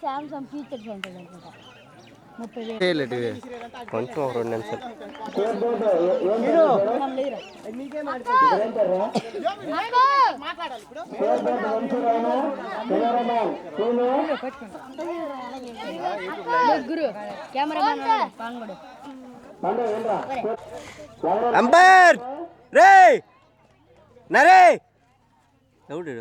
Samsung features ఉంటుంది అనుకుంటా. కొంచెం 2 నిమిషాలు అంబర్ రే నరే ఎవడు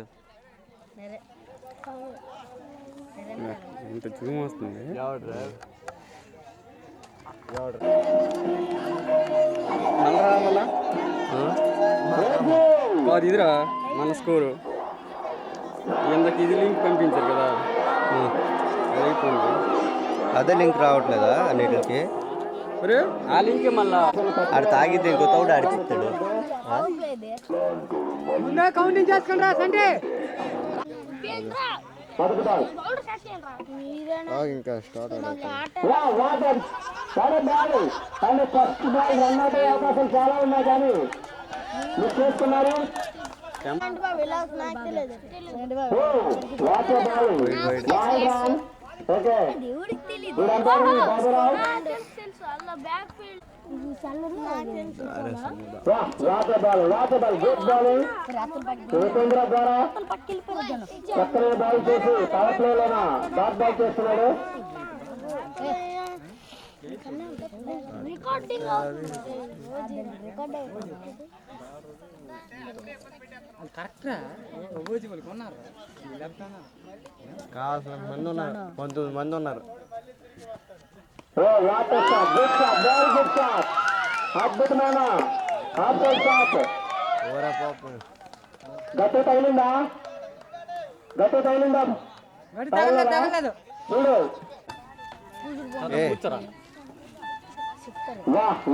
ఎంత జూమ్ వస్తుంది. కాదు ఇదిరా మన స్కోరు ఇందాక ఇది లింక్ పంపించారు కదా అయిపోయింది. అదే లింక్ రావట్లేదా అన్నిటికి? ఆ లింకే మళ్ళా ఆడు తాగిద్ది ఇంకో తోడు ఆడిపిస్తాడు. కౌంటింగ్ చేసుకుని రా సండే ఇంకా స్టార్ట్ అవకాశం చాలా ఉన్నాయి కానీ మీరు చేస్తున్నారు. ఉపేంద్ర ద్వారా చక్కని బాల్ చేసి పవర్ ప్లే లోన డాట్ బాల్ చేస్తున్నాడు. కావాల్సిన మంది ఉన్నారు, 19 మంది ఉన్నారు. అద్భుతమైన గట్టు తగిలిందా? గట్టు తగిలిందా? చూడు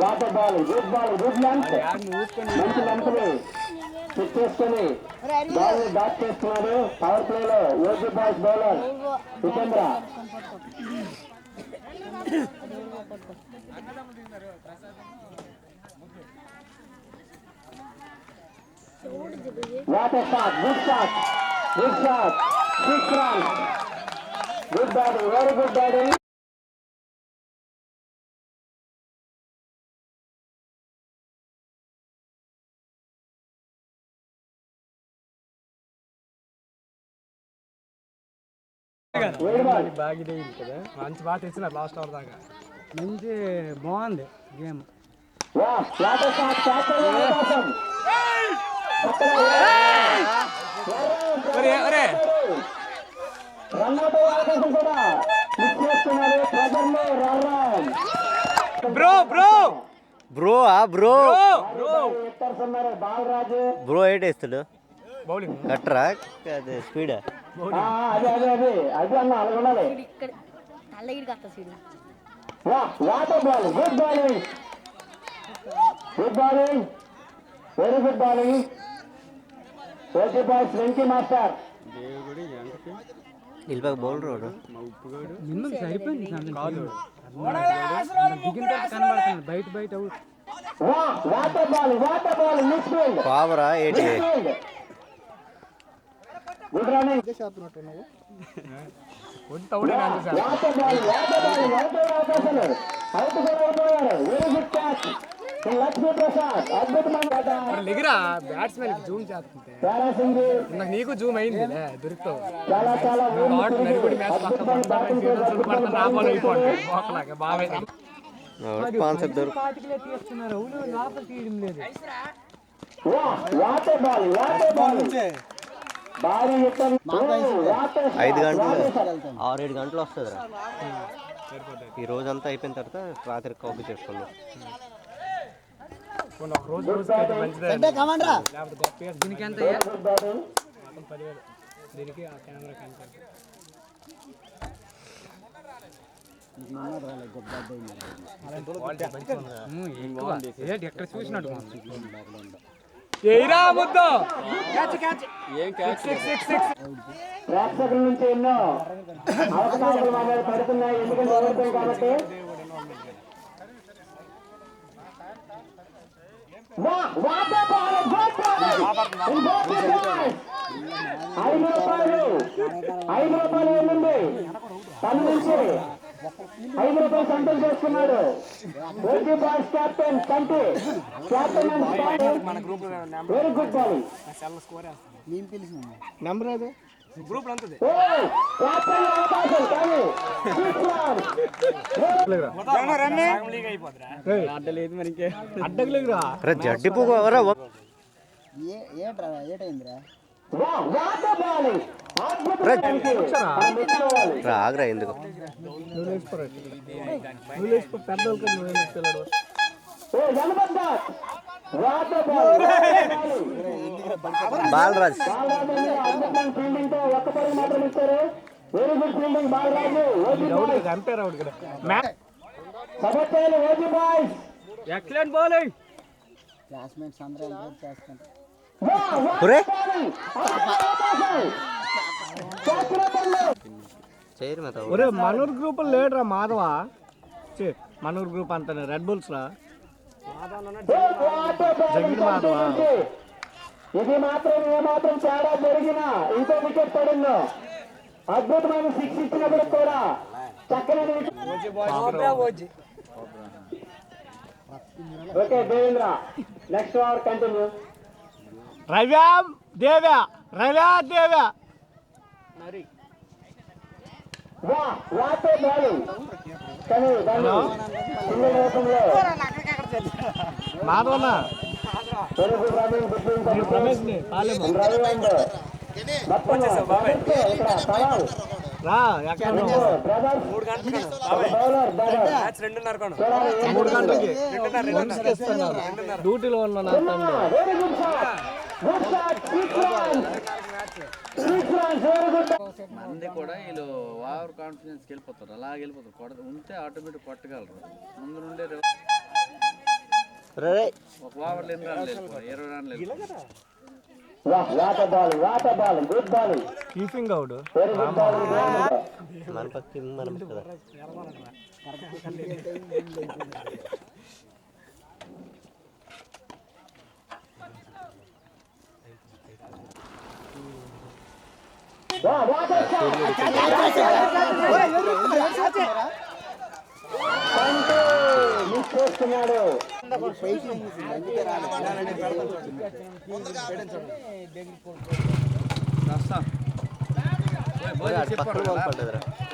what a ball, good ball, good length, మంచి లెంత్ని చెక్ చేసుకుని బాల్ ని డాట్ చేస్తున్నాడు. పవర్ ప్లే లో Yogi boys bowler Upendra. Water shot, good shot, good shot, 6 runs, good batting, very good batting. బాగా కదా, మంచి బాగా తెచ్చినారు లాస్ట్ అవర్ దాకా. మంచి బాగుంది game. Bro bro bro bro bro ఏటేస్తాడు బౌలింగ్ కట్టరా అదే speed what a ball, good bowling, good bowling, very good bowling. Okay boys, Venky master ఇల్బాగ్ బౌలర్ వాడు సరిపోయింది బయట బయట what a ball, what a ball, miss field పావరా ఏంటి good running. What a ball, what a ball, what a అవకాశాలు అవుట్ కూడా అయిపోయారు. Very good catch Lakshmi Prasad, అద్భుతమైన బ్యాట్స్మెన్ జూమ్ చేస్తుంటే పారాసింగ్ నీకు జూమ్ అయింది దొరుకుతావు. చాలా చాలా వాటర్ బాల్, వాటర్ బాల్, భారీ 5 గంటలు 6-7 గంటలు వస్తుంది రా. ఈ రోజంతా అయిపోయిన తర్వాత రాత్రి కాపీ చేసుకున్నాం. దీనికి ఎంత దీనికి ఎక్కడ చూసినట్టు ప్రేక్షకుల నుంచి ఎన్నో అవకాశాలు పడుతున్నాయి. ఎందుకంటే ఓడిపోయి కాబట్టి రూపాయలు ఏముంది పని నుంచి రూపాయలు సంతం చేసుకున్నాడు. ఓజీ బాయ్స్ కెప్టెన్ కంటి captain very good bowling. Number అది అడ్డగలేదురా జడ్డి పోరా రాగరా ఎందుకు బాలరాజ్ ఎక్సలెంట్ బౌలింగ్ ఒరే మనూర్ గ్రూప్ లేడరా మాధవ మనూర్ గ్రూప్ అంతా రెడ్ బుల్స్ రా జగన్ మాధవ ఇది మాత్రం ఏమాత్రం తేడా జరిగినా ఇంకో వికెట్ పడిందో అద్భుతమైన సిక్స్ ఇచ్చినప్పుడు కూడా చక్కని okay Devendra next over continue. రవ్యా దేవ్యా వాటే బౌలింగ్ కానీ దాన్ని సింగిల్ రూపంలో మాధవన్న తెలుగు రన్నింగ్ బిట్వీన్ రమేష్ ని పాలేమో రవి అండ్ మొత్తం ఇక్కడ సవాల్ రా ఎక్కడ బ్రదర్స్ 3 గంటలకి బౌలర్ మ్యాచ్ 2:30 3 గంటలకి డ్యూటీలో ఉన్న నా తండ్రి very good shot good shot six runs very good. మంది కూడా వీళ్ళు ఓవర్ కాన్ఫిడెన్స్కి వెళ్ళిపోతారు, అలాగే వెళ్ళిపోతారు. ఉంటే ఆటోమేటిక్ కొట్టగలరు. ముందు నుండే ఒక ఓవర్లు ఎన్ని రన్లు వెళ్ళిపోయి 20 రన్లు వెళ్ళిపోయి. What a ball good bowling keeping out very good bowling. మన పక్క మనం కదా వాటర్ మిస్ చేస్తున్నాడు.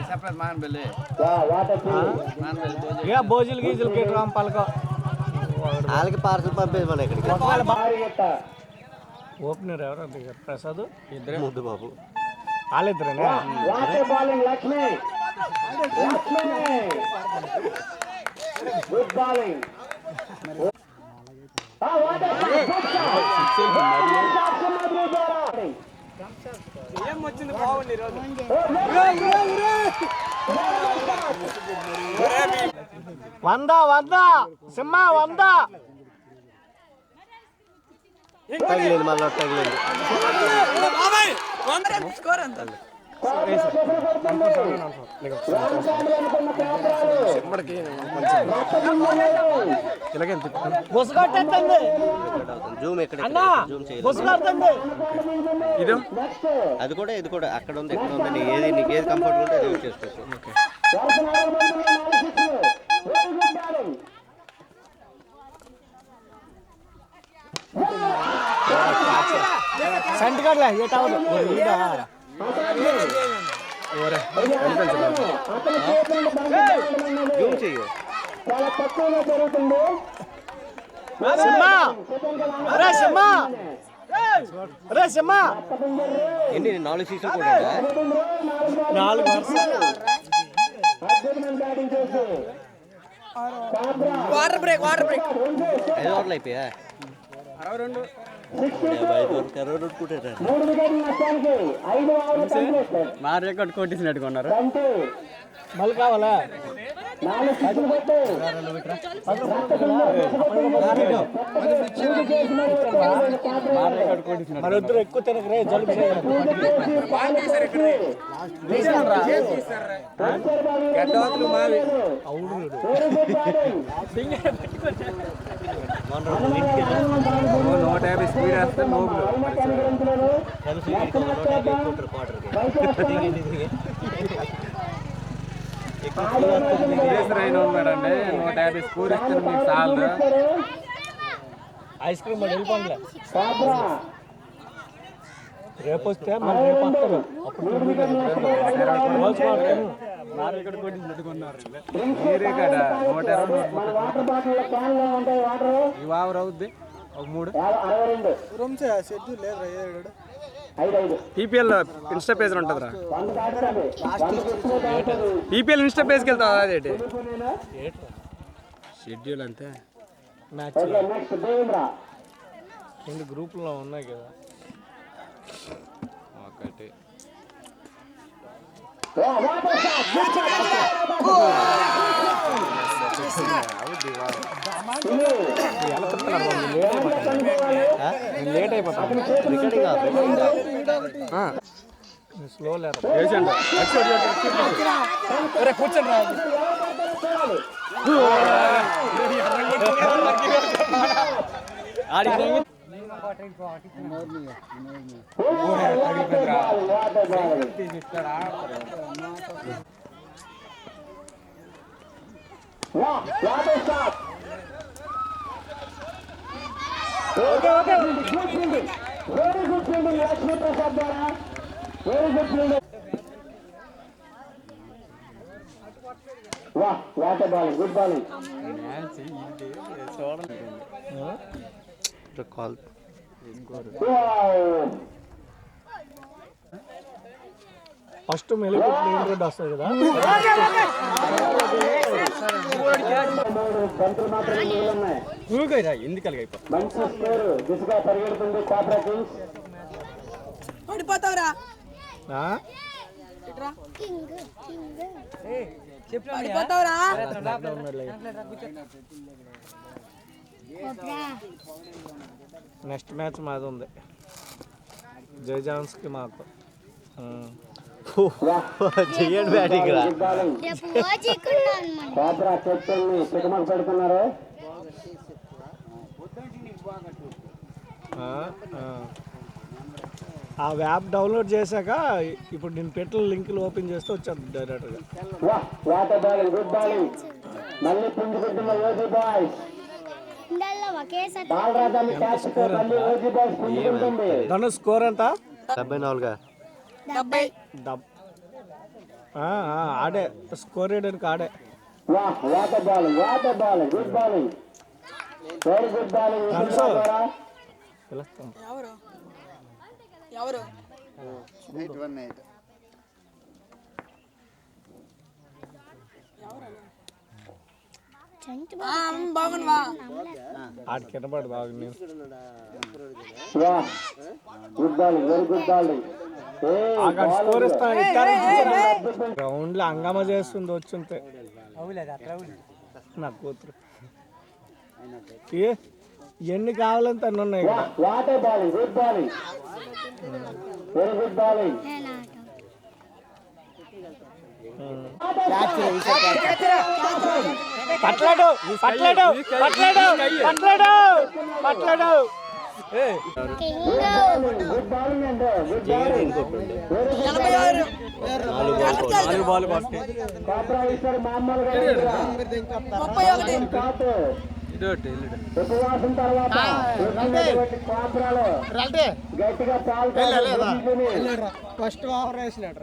సెపరేట్ మానబెల్లి ఇక భోజులు గీజులు కేటరాం పలక వాళ్ళకి పార్సల్ పంపేది మన ఇక్కడికి. ఓపెనర్ ఎవరు ప్రసాద్ ఇద్దరే ముద్దు బాబు వాళ్ళిద్దరేనా what a bowling Lakshmi good bowling. వచ్చింది బాగుంది ఈరోజు. వంద సింహ 100 తగిలేదు మళ్ళీ తగిలేదు. జూమ్ ఎక్కడ జూమ్ చేయలేదు. అది కూడా ఇది కూడా అక్కడ ఉంది ఎక్కడ ఉంది నీకు ఏది కంఫర్ట్ ఉంటే అది యూజ్ చేసుకోవచ్చు. సంటిగడ్లే ఏ టవర్ జూమ్ చెయ్యి. చాలా తక్కువగా జరుగుతుంది. ఎన్ని 4 సీట్లు కూడా 4 వర్షాలు వాటర్ బ్రేక్ 5 ఓవర్లు అయిపోయా 62 62 కొట్టారా. 3 వికెట్ల నష్టానికి 5 ఓవర్ల కంప్లీట్. మా రికార్డ్ కొట్టేసినట్టు కొన్నారు. మళ్ళీ కావాలా 4 సిక్స్లు కొట్టి మరి వద్దు ఎక్కువ తినకరే జలుబు 150 స్పీడ్ వేస్తే నోబులు అయినా ఉన్నాడండి 150 స్కోర్ ఇస్తే మీకు చాలు. ఐస్ క్రీమ్ వెళ్ళిపోలే రేపు వస్తే మళ్ళీ రేపు వస్తారు. మీరే కదా 120 ఇవి ఆవరు అవుద్ది ఒక 3 పీపీఎల్ ఇన్స్టా పేజ్ ఉంటుందిరా. పీపీఎల్ ఇన్స్టా పేజ్కి వెళ్తావా? అదేంటి షెడ్యూల్ అంతే. మ్యాచ్ 2 గ్రూపుల్లో ఉన్నాయి కదా. ఒకటి లేట్ అయిపోతాను. స్లో లేదు కూర్చోండి రా. Good bowling. కాల్ ఫస్ట్ మెలికి మెయిన్ రోడ్ వస్తుంది కదా. ఎందుకు అయిపో మంచి స్కోర్ దిశగా పరిగెడుతుంది కాబ్రా కింగ్స్. పడిపోతావురా పడిపోతావురా. నెక్స్ట్ మ్యాచ్ మాది ఉంది జయజాన్స్కి మాకు. చెయ్యండి బ్యాటింగ్ రా. కాబ్రా కెప్టెన్ని చికమక పెడుతున్నారు. ఆ యాప్ డౌన్లోడ్ చేశాక ఇప్పుడు నేను పెట్టిన లింకులు ఓపెన్ చేస్తే వచ్చాను డైరెక్ట్గా. What a bowling good bowling. మళ్ళీ పుంజుకుంటున్న ఓజీ బాయ్స్. బాల్ రాజాన్ని క్యాచ్ తో మళ్ళీ ఓజీ బాయ్స్ పుంజుకుంటుంది. దాని స్కోర్ ఎంత? 74గా ఆడే స్కోర్ వేయడానికి ఆడే. What a bowling good bowling very good bowling. ఎవరు ఎవరు బాగున్నావా? ఆడి కిందపడి బాగుంది. Good bowling very good bowling. Score ఇస్తాను. గ్రౌండ్ లో హంగామా చేస్తుంది వచ్చుంటే నా కూతురు. ఎన్ని కావాలని తను ఉన్నాయి కదా. What a bowling good bowling very good bowling. పట్లాడు పట్లాడు పట్లాడు పట్లాడు పట్లాడు. గుడ్ బాలింగ్ అంటే గుడ్ బాలింగ్. 4 బాల్ కాబ్రా ఈసారి మామూలుగా 31 కాదు. ఉపవాసం తర్వాత కాబ్రాలో గట్టిగా పాలు ఫస్ట్ ఓవర్ వేసినాడు.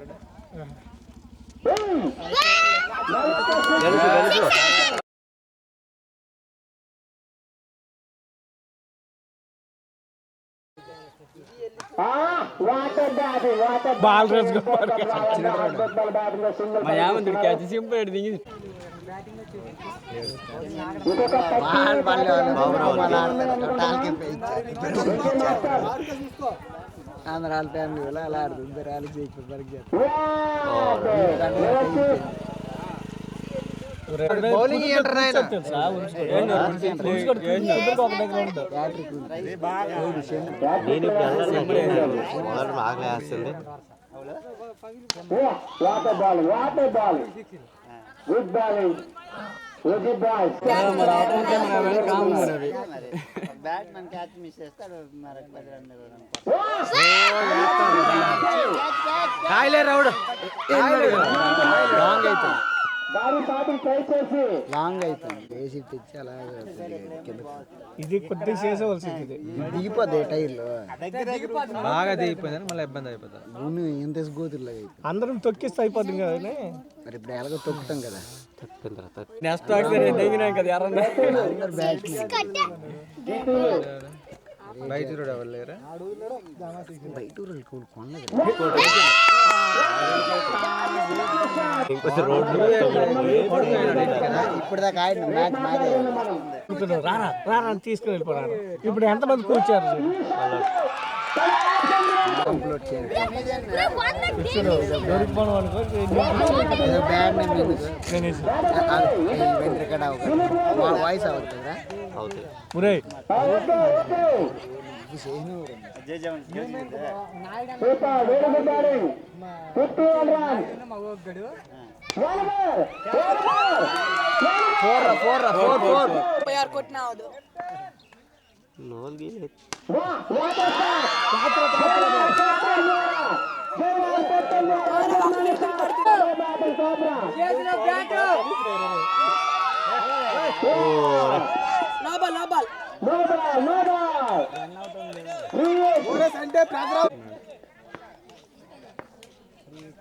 బాల్ క్యాచ్ సింపుల్ దిగి ఆంధ్రాల ఫ్యామిలీ వల్ల అలా ఆడుతుంది. ర్యాలీ చేయకపోతే bowling what a ball good bowling OG boys batsmen catch miss చేస్తాడు మరి 10 రన్లు కాయలే రౌడ్ లాంగ్ అవుతుంది దారి సాటి ట్రై చేసి లాంగ్ అవుతుంది వేసి తెచ్చి అలా ఇది కొద్దిగా చేసేవలసింది దిగిపోద్ది టైర్లు బాగా దిగిపోయిందని మళ్ళీ ఇబ్బంది అయిపోతుంది భూమి ఎంత గోతుర్లాగా అయిపోయింది అందరం తొక్కిస్తే అయిపోతుంది కదా మరి ఇప్పుడు ఎలాగో తొక్కుతాం కదా నెక్స్ట్ దిగినాం కదా ఎవరన్నా బయట రోడ్ అవ్వలేరా బయట కొనలేదు ఇప్పుడు దాకా ఆయన మ్యాచ్ మారే రారా రారా అని తీసుకుని వెళ్ళిపోయారు ఇప్పుడు ఎంతమంది కూర్చారు కంప్లీట్ చేయండి దొరికిపోవడం అనుకో బ్యాడ్ నేమ్ వెంట్రికడ వాయిస్ అవుతుంది కదా అవుతాయి. ఒరే కొట్టినా నోల్గి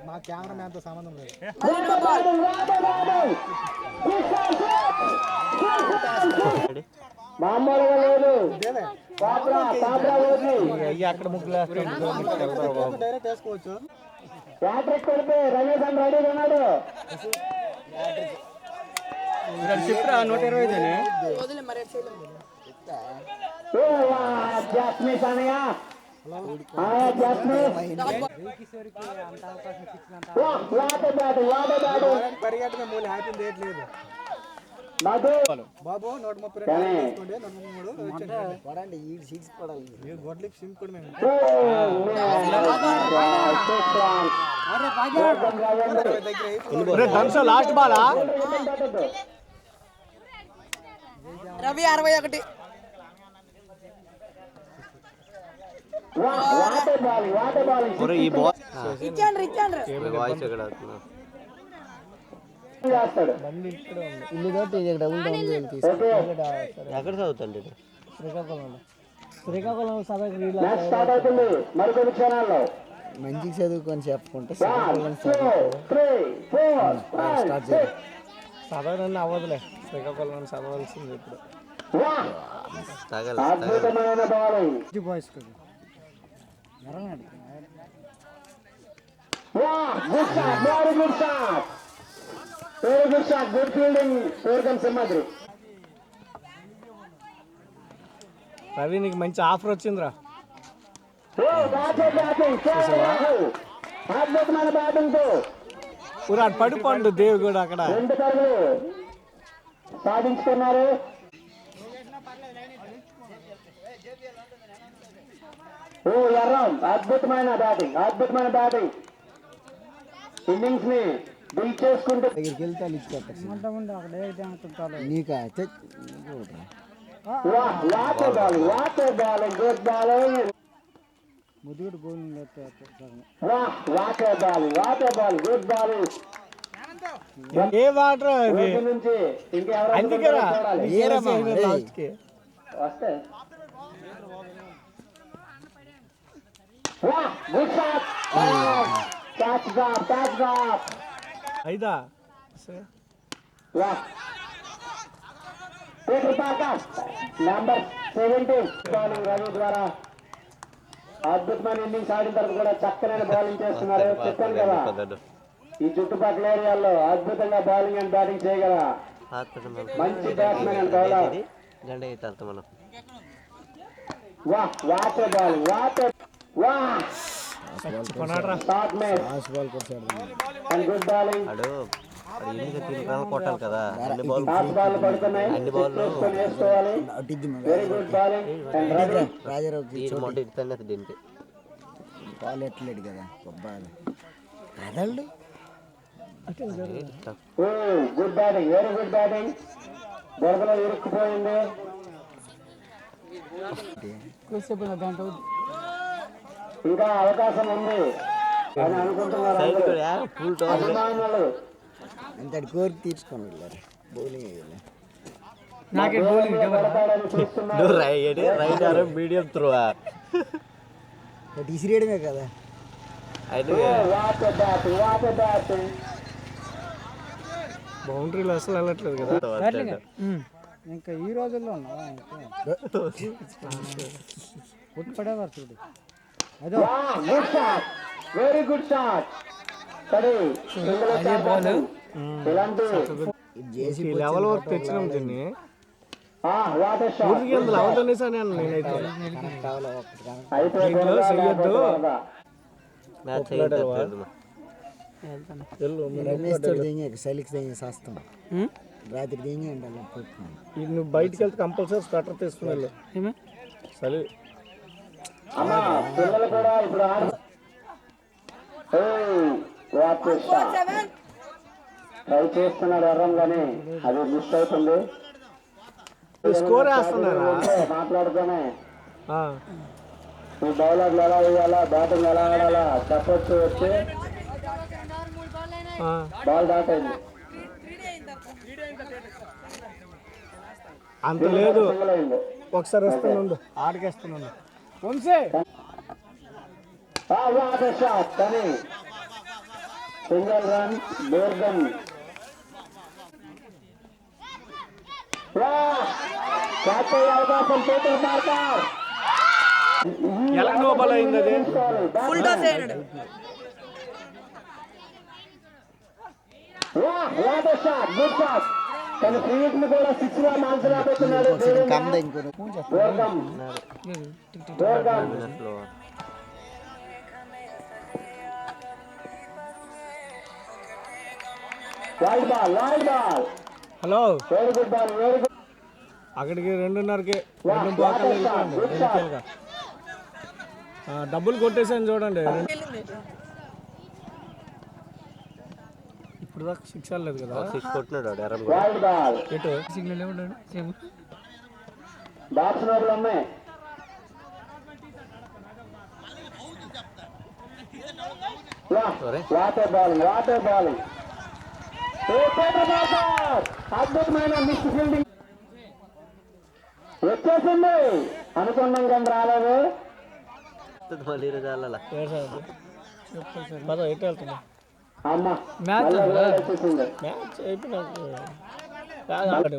మా కెమెరా మ్యాన్తో సంబంధం లేదు మామూలుగా లేదు అక్కడ ముగ్గులు డైరెక్ట్ వేసుకోవచ్చు హ్యాట్రిక్ కొడితే రమేష్ అని రెడీగా ఉన్నాడు చెప్పరా 125 జాస్మిస్ అనయ్య పరిగెట్టమే మూల హ్యాపీ డేట్ లేదు బాబు 132 తీసుకోండి 133 పడండి ఈ సీట్స్ పడాలి గొడ్లకి సిమ్ కూడా మేము లాస్ట్ బాలా రవి 61 ఈ బాల్ ఇచ్చాండ్రి వాయిస్ ఎక్కడ వస్తున్నా ఇల్లు తోటి ఇక్కడ ఎక్కడ చదువుతండి శ్రీకాకుళం స్టార్ట్ అవుతుంది మరికొన్ని క్షణాల్లో మంచిగా చదువుకొని చెప్పుకుంటే చదవనని అవ్వదులే శ్రీకాకుళం చదవాల్సింది ఇప్పుడు అద్భుతమైన bowling boys very good shot good fielding కోరికం సింహాద్రి రవి నీకు మంచి ఆఫర్ వచ్చిందిరా అద్భుతమైన బ్యాటింగ్ తో పురాడు పడిపోండు దేవి కూడా అక్కడ 2 పరుగులు సాధించుకున్నారు ఎర్రం అద్భుతమైన బ్యాటింగ్ ఇన్నింగ్స్ ని బిల్ చేసుకుంటూ దగ్గరికి వెళ్తే ఇచ్చుకోవచ్చు నీకా వాటర్ బాలింగ్ గుడ్ బాలింగ్ ముదుగుడు గోల్ వాటర్ బాలింగ్ గుడ్ బాలింగ్ ఏ వాటర్ అది నుంచి ఇంకెవరైనా అందుకేరా చూడాలి. లాస్ట్కి వస్తే గుడ్ షాట్ క్యాచ్ డ్రాప్ అయిదా Peter Parker number 17 bowling Ravi ద్వారా అద్భుతమైన ఇన్నింగ్స్ ఆడిన తర్వాత కూడా చక్కనైన బౌలింగ్ చేస్తున్నారు చెప్పాను కదా ఈ చుట్టుపక్కల ఏరియాల్లో అద్భుతంగా బౌలింగ్ అండ్ బ్యాటింగ్ చేయగల మంచి బ్యాట్స్మెన్ అండ్ బౌలర్ గంట అవుతుంది మనం what a bowling short mate and good bowling అడు ఎన్ని రన్లు కొట్టాలి కదా అన్ని బాల్ టాస్ బాల్ పడుతున్నాయి అన్ని బాల్లో వేసుకోవాలి very good bowling and Ravi Rajarao మొట్ట ఇస్తాను దీనికి బాల్ ఎట్లేడు కదా గొబ్బాలు కదళ్ళు good batting, very good batting. బురదలో ఇరుక్కుపోయింది. ఇంకా అవకాశం ఉంది అని అనుకుంటున్నారు అభిమానులు. అంతటి కోరిక తీర్చుకొని వెళ్ళారు బౌలింగ్ నాకే బౌలింగ్ పడతాడని చూస్తున్నారు. రైట్ ఆర్ మీడియం త్రో తీసిరేయడమే కదా. What batting. బౌండరీలు అసలు వెళ్ళట్లేదు కదా. ఇంకా ఈ రోజుల్లో ఉన్నావా పడేవారు చూడు. Good shot, very good shot. ఇలాంటి ఈ లెవెల్ వరకు తెచ్చినాం దీన్ని. Water shot. ఊరికి ఎందుకు అవుతుందేసా నేనైతే అయితే దీంట్లో చెయ్యొద్దు. మ్యాచ్ చలికి శాస్త్రం రాత్రి దేంగి అంటాను. నువ్వు బయటికి వెళ్తే కంపల్సరీ స్వెటర్ తీసుకుని వెళ్ళు. చలి అమ్మా పిల్లలు కూడా ఇప్పుడు వాటర్ షాట్ ట్రై చేస్తున్నాడు ఎర్రంగానే, అది మిస్ అవుతుంది. స్కోర్ వేస్తున్నారా? మాట్లాడుతూనే ఆ. ఈ బౌలర్లు ఎలా వేయాలా, బ్యాటింగ్ ఎలా ఆడాలా చెప్పొచ్చు. వచ్చి ఆ. బాల్ దాటైంది. అంత లేదు, సింగిల్ అయింది. ఒకసారి వస్తున్నాను ఆడికేస్తున్నాను. వంశీ వాటర్ షాట్ కానీ సింగిల్ రన్. బోర్గన్ క్యాచ్ అయ్యే అవకాశం చేతులు మార్కార్. ఎలా నోబల్ అయింది అది? ఫుల్ టాస్ అయ్యాడు. What a shot, good shot. తన ఫీట్ ని కూడా 6 గా మార్చలేకపోతున్నాడు. బోర్గన్ wide ball, wide ball. Hello, very good ball, very good. అక్కడికి 2:30కి 2 బాకలు వెళ్ళిపోండి. 2 నిమిషాలుగా డబ్బులు కొట్టేసాను చూడండి. ఇప్పుడు దాకా 6 లేదు కదా. Wide ball. ఎటు సిగ్నల్ ఇవ్వడాడు సేమ్. బాక్స్ నోబులు ఉన్నాయి. Water ball, what a ball. అద్భుతమైన మిస్ ఫీల్డింగ్ వచ్చేసింది. అనుకున్నాం కానీ రాలేదు. పదో ఎటు వెళ్తున్నా. అమ్మ మ్యాచ్ వచ్చేసింది. మ్యాచ్ అయిపోయినాక వాటర్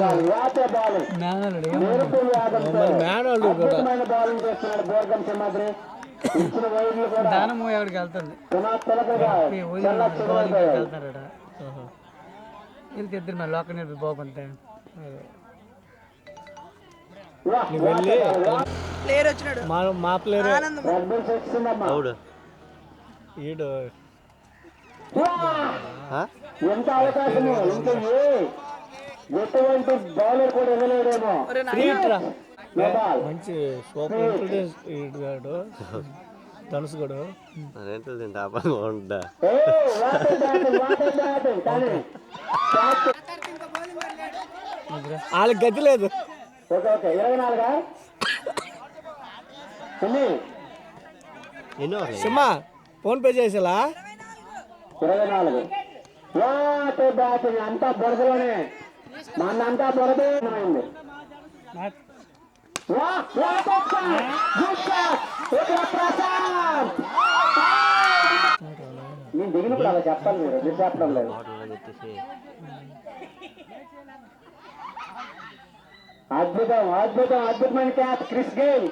బాల్, వాటర్ బాల్. మెరుపు వేగంతో అద్భుతమైన బౌలింగ్ చేస్తున్నాడు బోర్గం సింహాద్రి. ఇచ్చిన వైర్లు కూడా ప్లేయర్ వచ్చినాడు. మా ప్లేయర్ ఆనందం. ఈడు ఎంత అవకాశము, ఇంకా ఎటువంటి బౌలర్ కూడా ఇవ్వలేడేమో. మంచి సూపర్ ఇంటెలిజెన్స్ ఈడు ధనుసు కూడా. వాళ్ళకి గతి లేదు. ఓకే ఓకే 24 సిమ్మా ఫోన్ పే చేసేలా 24 వాటర్ బ్యాటింగ్ అంతా బురదలోనే. మనంతా బురదే అయింది. నేను దిగినప్పుడు అలా చెప్పాలి, మీరు ఎదురు చెప్పడం లేదు. అద్భుతం, అద్భుతం, అద్భుతమైన క్యాచ్ క్రిస్ గేల్.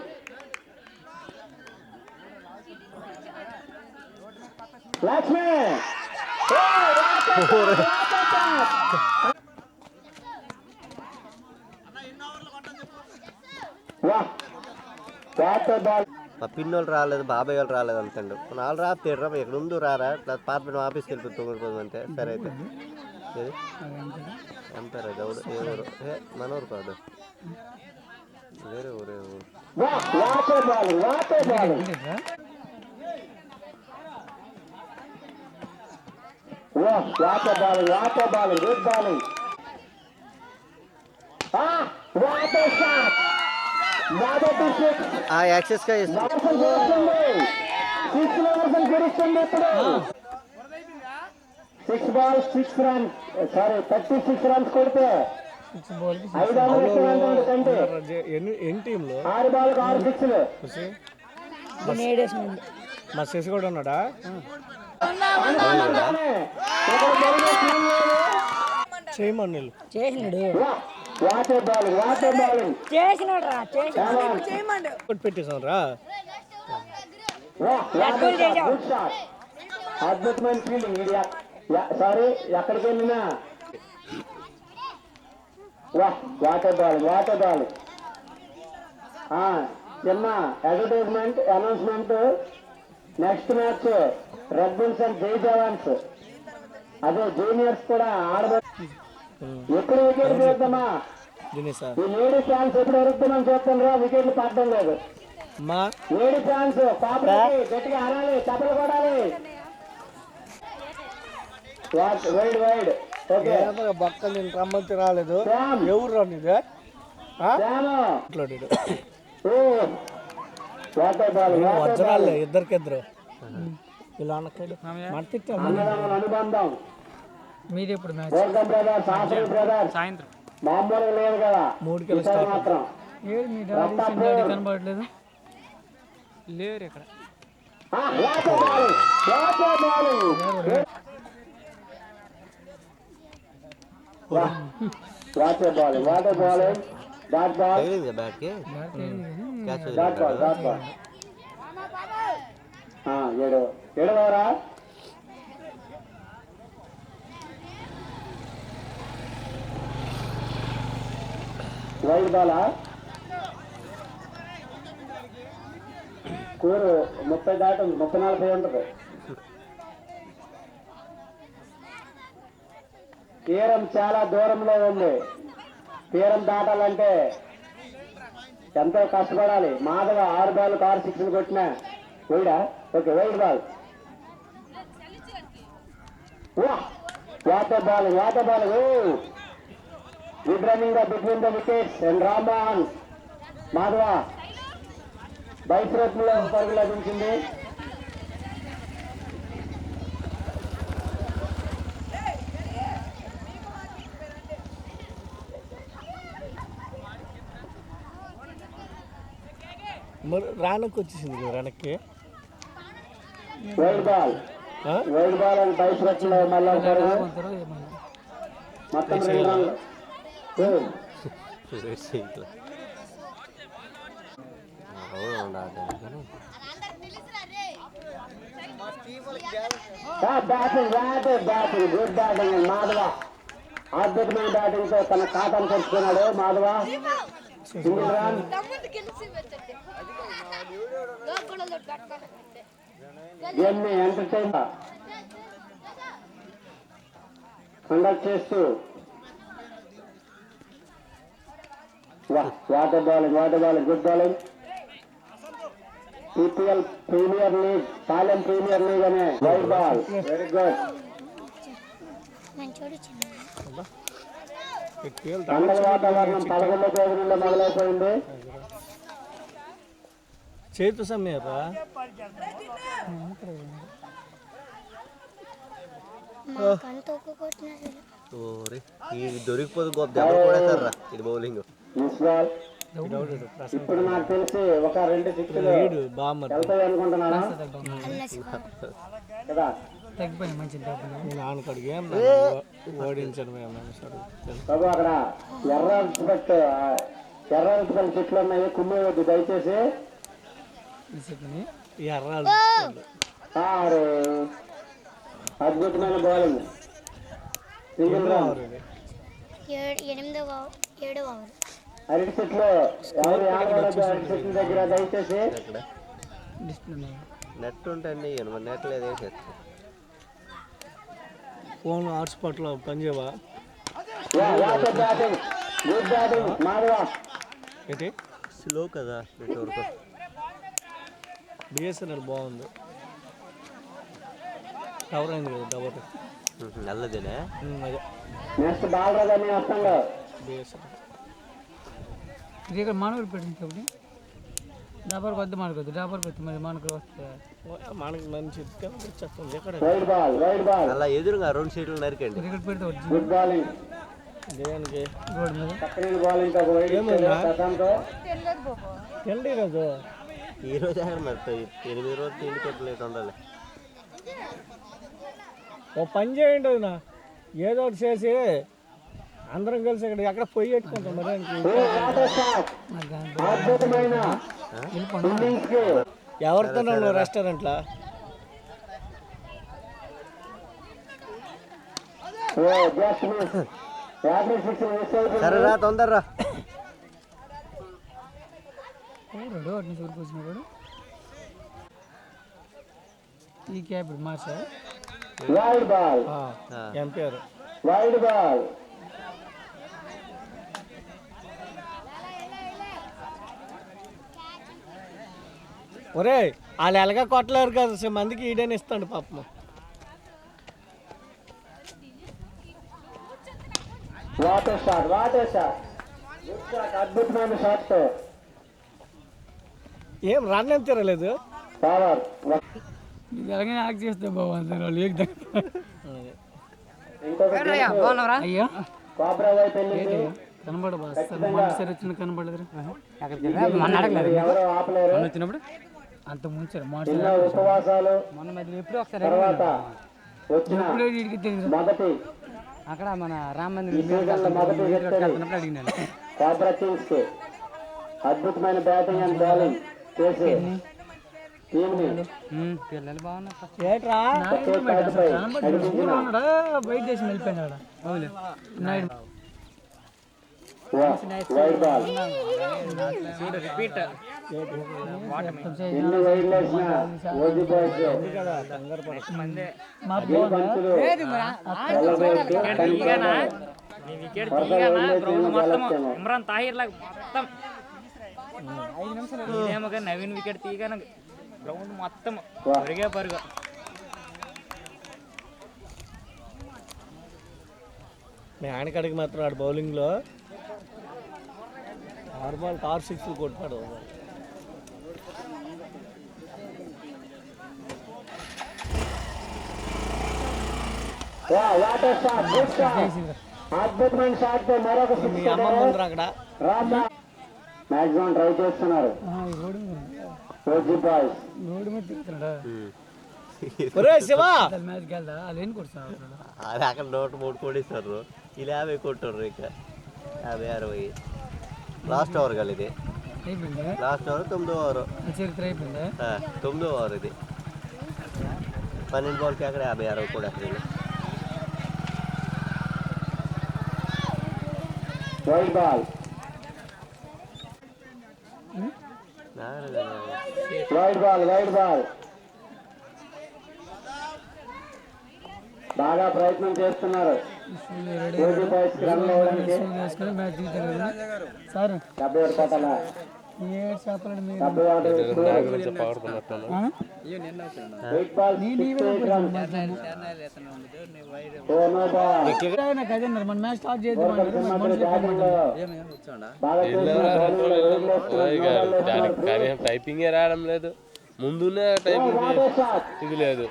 లక్ష్మి పిన్నోళ్ళు రాలేదు, బాబాయ్ వాళ్ళు రాలేదు అంతండు. వాళ్ళు రాపిరా ఇక్కడ ఉండు రారా పార్టీ ఆఫీస్కి వెళ్ళిపోయి తొంగిపోదు అంటే. సరే అయితే ఎంపారు అది ఎవరు ఎవరు మనోరు కాదు, వేరే ఊరే ఊరు. What bowling good bowling. What shot, మొదటి సిక్స్. ఆ యాక్సెస్ గా సిక్స్ ఓవర్స్ గెలుస్తుంది ఇప్పుడు. 6 balls 6 runs, సారీ 36 runs కొడితే 5 overs కంటే ఎన్ని టీంలో 6 balls 6 sixలు. మా శశి కూడా ఉన్నాడా? చేయమని చేసినాడు వాట్ బాలింగ్ చేసినాడు రా చేయమండు పెట్టేసాం రా. గుడ్ షాట్, అద్భుతమైన ఫీల్డింగ్. ఇది సారీ ఎక్కడికి వెళ్ళినా వాట్ బాలింగ్. చిన్న advertisement announcement, next match red bulls and జై జవాన్స్, అదే జూనియర్స్ కూడా ఎప్పుడు వికెట్ చేద్దామా? ఈ లేడీ ఫ్యాన్స్ ఎప్పుడు ఎరుగుతున్నాం చూస్తాం రా, వికెట్లు పడడం లేదు. లేడీ ఫ్యాన్స్ పాపలకి గట్టిగా ఆడాలి, చప్పలు కొడాలి. Wide okay. బక్కలు నేను రమ్మంతి రాలేదు. ఎవరు రానిదే వజ్రాలే ఇద్దరికిద్దరు ఇలా అనుబంధం. మీది ఎప్పుడు సాయంత్రం మామూలుగా లేదు కదా 3 మాత్రం. కనబడలేదు లేరు ఇక్కడ. What a bowling dot ball. ఏడవరా వైడ్ బాలా. స్కోరు 30 దాటి 30-40 ఉంటుంది. తీరం చాలా దూరంలో ఉంది. తీరం దాటాలంటే ఎంతో కష్టపడాలి. మాధవ 6 balls 6 sixలు కొట్టిన వైడా. Okay wide ball. What a ball. Good running between the wickets and Rammohan. Madhava బైస్రోత్లో పరుగు లభించింది. మరి రానకి వచ్చేసింది వెనక్కి. వైడ్ బాల్ అని బైస్రోత్లో మళ్ళీ మొత్తం 2 runs. Batting good batting. Madhava అద్భుతమైన బ్యాటింగ్ తో తన ఖాతాను తెచ్చుకున్నాడు. Madhava single run. గేమ్ ని ఎంటర్టైన్ కండక్ట్ చేస్తూ what a bowling good bowling. PPL premier league, Palem premier league అనే వైడ్ బాల్. Very good. పండగ వాతావరణం 11వ తేదీ నుండి మొదలైపోయింది. చేతు సమయరా దొరికిపోదు గొప్ప దెబ్బ కొడతారా ఇది బౌలింగ్. ఇప్పుడు నాకు తెలిసి ఒక 2 సిక్స్లు వెళ్తాయి అనుకుంటున్నాను కదా. బాబు అక్కడ ఎర్ర చెట్లు ఉన్నాయి, కుమ్మేయద్దు దయచేసి. అద్భుతమైన బౌలింగ్. Single run. 7వ ఓవర్. అరటి చెట్లు ఎవరు ఆడకూడదు. అరటి చెట్ల దగ్గర దయచేసి నెట్ ఉంటుంది. నెట్ లేదే ఫోన్ హాట్స్పాట్లో పనిచేయవా? Batting good batting Madhava. ఏంటి స్లో కదా నెట్వర్క్. బిఎస్ఎన్ఎల్ బాగుంది. టవర్ అయింది కదా టవర్. నల్లదేనా అదే నెక్స్ట్ బాలరాజు అని వస్తాడు. ఇది ఇక్కడ మనూరు పెట్టింది ఒకటి డాబర్కి వద్దు మనకొద్దు డాబర్కి వద్దు మరి మనకు వస్తుంది మనకి మంచి వచ్చేస్తుంది ఎక్కడ వైడ్ బాల్ అలా ఎదురుగా 2 సీట్లు నరికండి. ఇక్కడ పెడితే వచ్చి గుడ్ బాలింగ్. దేనికి రోడ్డు మీద చక్కని బాలింగ్ తో వైడ్ ప్రశాంత్. తెండి ఈరోజు ఈ రోజు మరి 8 రోజులు తిండి పెట్టలేట్ ఉండాలి. ఓ పని చేయండి వదినా. ఏదో ఒకటి చేసి అందరం కలిసి ఇక్కడ ఎక్కడ పొయ్యి పెట్టుకుంటాం మరి అద్భుతమైన innings కి ఎవరితో నువ్వు రెస్టారెంట్లో జస్ట్ మిస్. 56 మిస్ అవుతుంది. సరేరా తొందరరా. రోడ్డు అటు నుంచి ఊరికి వచ్చినాడు ఈ క్యాబ్ మార్చా wide ball MPR wide ball. ఒరే వాళ్ళు ఎలాగా కొట్టలేరు కదా మందికి ఈడని ఇస్తాడు పాపం. Water shot. అద్భుతమైన షాట్ తో ఏం రన్ ఏం తిరగలేదు. పవర్. ఇది ఎలాగైనా యాక్ట్ చేస్తే బాగుంది వాళ్ళు ఏం ఇంకొక అయ్యా కాబ్రా వైపు వెళ్ళింది. కనబడు బాస్ సరే వచ్చిన కనబడదు ఎవరో ఆపలేరు. వచ్చినప్పుడు అంత ముంచారు ఎన్నో ఉపవాసాలు మొన్న మధ్యలో ఎప్పుడో ఒకసారి తర్వాత వచ్చిన వీడికి తెలుసు మొదటి అక్కడ మన రామ ఈ సీజన్లో మొదటి విక్టరీ అడిగినాను కాబ్రా కింగ్స్ కి. అద్భుతమైన బ్యాటింగ్ అండ్ బౌలింగ్ చేసి టీమ్ ని పిల్లలు బాగున్నారు ఏట్రా బయట దేశం వెళ్ళిపోయినాడు వైడ్ బాల్. ఎన్ని వైడ్ వేసినా ఓజీ బాయ్స్ ఇమ్రాన్ తాహిర్ లాగా మొత్తం ఇదేమో కానీ నవీన్ వికెట్ తీయగానే గ్రౌండ్ మొత్తం పరుగే పరుగు. మీ ఆయనకాడికి మాత్రం ఆడు బౌలింగ్లో 6 బాల్ 6 6 కొట్టాడు. Water shot. Good shot. అద్భుతమైన షాట్ తో మరొక మీ సిక్స్. అమ్మ ముందర అక్కడ రాజా మాక్సిమం ట్రై చేస్తున్నారు ఓజీ బాయ్స్. రోడ్డు మీద తిరుగుతున్నాడా ఒరే శివా మ్యాచ్కి వెళ్దా వాళ్ళు ఏం కొడుతున్నారు అది అక్కడ 103 కొడిస్తారు. ఇలా 50 కొట్టారు. ఇక 50 60 లాస్ట్ ఓవర్ కదా ఇది. అయిపోయిందా లాస్ట్ ఓవర్ 9వ ఓవర్. చరిత్ర అయిపోయిందా 9వ ఓవర్ ఇది. 12 బాల్కి అక్కడ 50 60 కూడా అక్కడ వైడ్ బాల్. Wide ball. బాగా ప్రయత్నం చేస్తున్నారు ఓజీ బాయ్స్ రన్ అవ్వడానికి. మ్యాచ్ దిగుతారు సార్ 71 పట్టాల ఏ చేపలండి మీరు 71 వైడ్ బాల్. 68 రన్. ఓ నో బాల్. నాకు అదే అన్నారు మన మ్యాచ్ స్టార్ట్ చేద్దాం బ్యాటింగ్ లో బాగా చేస్తున్నారు. టైపింగే రావడం లేదు. ముందునే టైపింగ్ ఇది లేదు.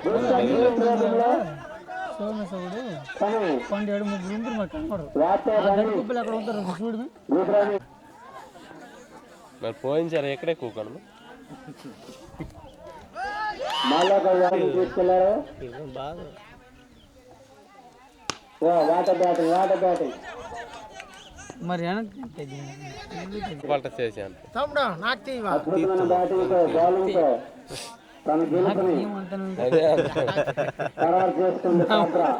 సోమేశ్వరుడు పండు ముగ్గురు ఉంటారు మరి కనపడరు కుప్పలు అక్కడ ఉంటారు చూడు మరి పోయించారు ఎక్కడే కూకను మళ్ళీ తీసుకెళ్లారు. బాగా వాటర్ బ్యాటింగ్. మరి పల్ట చేశాను. అద్భుతమైన బ్యాటింగ్ తో బౌలింగ్ తో తన గెలుపుని ఖరారు చేసుకుంది కాబ్రా.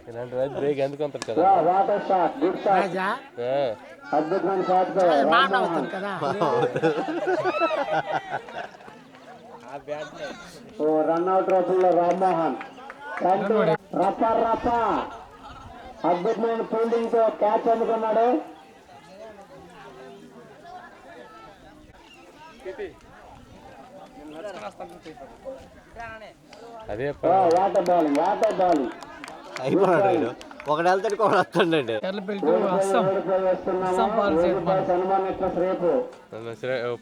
ఇలాంటి రైతు బ్రేక్ ఎందుకు అంటారు కదా. Water shot. Good shot. అద్భుతమైన షాట్ తో రన్అట్ రూపంలో రామ్మోహన్. రప్ప అద్భుతమైన ఫీల్డింగ్ తో క్యాచ్ అందుకున్నాడు. అదే వాటర్ బాలింగ్. అయిపోయాడు వీడు. ఒకటి వెళ్తాడు ఒకటి వస్తాడండి. ఎర్లపల్లి అస్సాం పాలసీ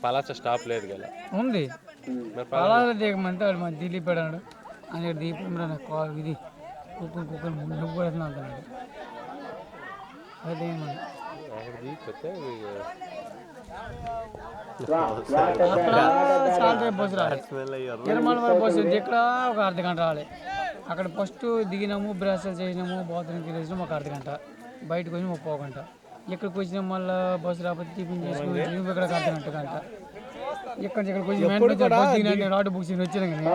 పలాస స్టాప్ లేదు కదా ఉంది. పలాస దిగమంటే వాడు మన దిలీప్ అన్నాడు అని దీపం ఇది కుక్కలు ముందు కూడా అంటున్నాడు. అదేమన్నా అక్కడ సాయంత్రం బస్సు రావాలి, తిరుమల బస్సు ఇక్కడ ఒక అర్ధగంట రావాలి. అక్కడ ఫస్ట్ దిగినాము, బ్రష్ చేసినాము, బాత్రూమ్కి వెళ్ళినాము ఒక అర్ధగంట, బయటకు వచ్చి ఒక పావు గంట. ఇక్కడికి వచ్చినాం మళ్ళీ బస్సు రాకపోతే టిఫిన్ చేసుకుని ఇక్కడ ఒక అర్ధగంట గంట. ఇక్కడ ఇక్కడికి వచ్చి వెంటనే ఆటో బుక్ చేసి వచ్చినా కానీ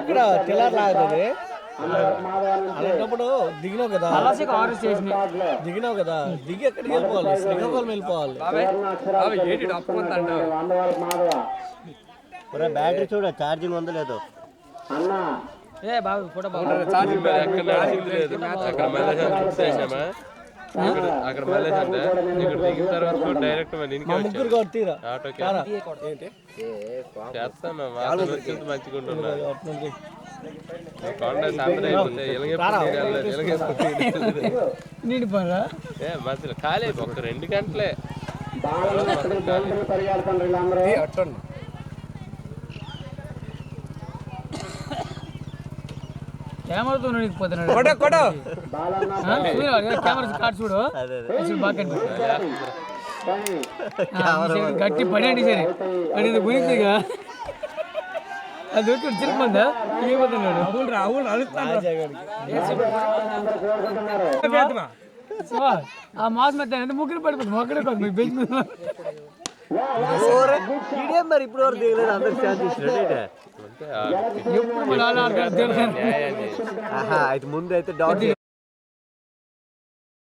ఇక్కడ టిల్లర్ లాగుతుంది. అలాంటప్పుడు దిగినావు కదా, దిగినావు కదా, దిగి ఎక్కడికి వెళ్ళిపోవాలి, శ్రీకాకుళం వెళ్ళిపోవాలి. బ్యాటరీ చూడ ఛార్జింగ్ ఉందో లేదో. ఏ బాబు ఫోటో బాబు అక్కడ మళ్ళీ ఇక్కడ దిగిన తర్వాత డైరెక్ట్ మన ఇంటికి ముగ్గురు కొట్టిరా ఆటోకి చేస్తాను మంచిగా ఉంటున్నాను. కొండ సాంప్రదాయం నీటి పరా మధ్యలో ఖాళీ ఒక 2 గంటలే. కెమెరాతో పోతున్నాడు. కెమెరా కార్డు చూడు బాగా గట్టి పడండి సరే అది గురించిగా అది వచ్చి చిరుకుందా ఏమవుతున్నాడు. ఆ మాస్ మధ్య ముగ్గురు పడిపోతుంది ఒక్కడే కాదు మీ బెంచ్ మీద. మరి ఇప్పుడు వరకు దిగలేదు, అందరు ఛాన్స్ ఇచ్చినట్టు. ఎప్పుడు అయితే ముందు అయితే డాట్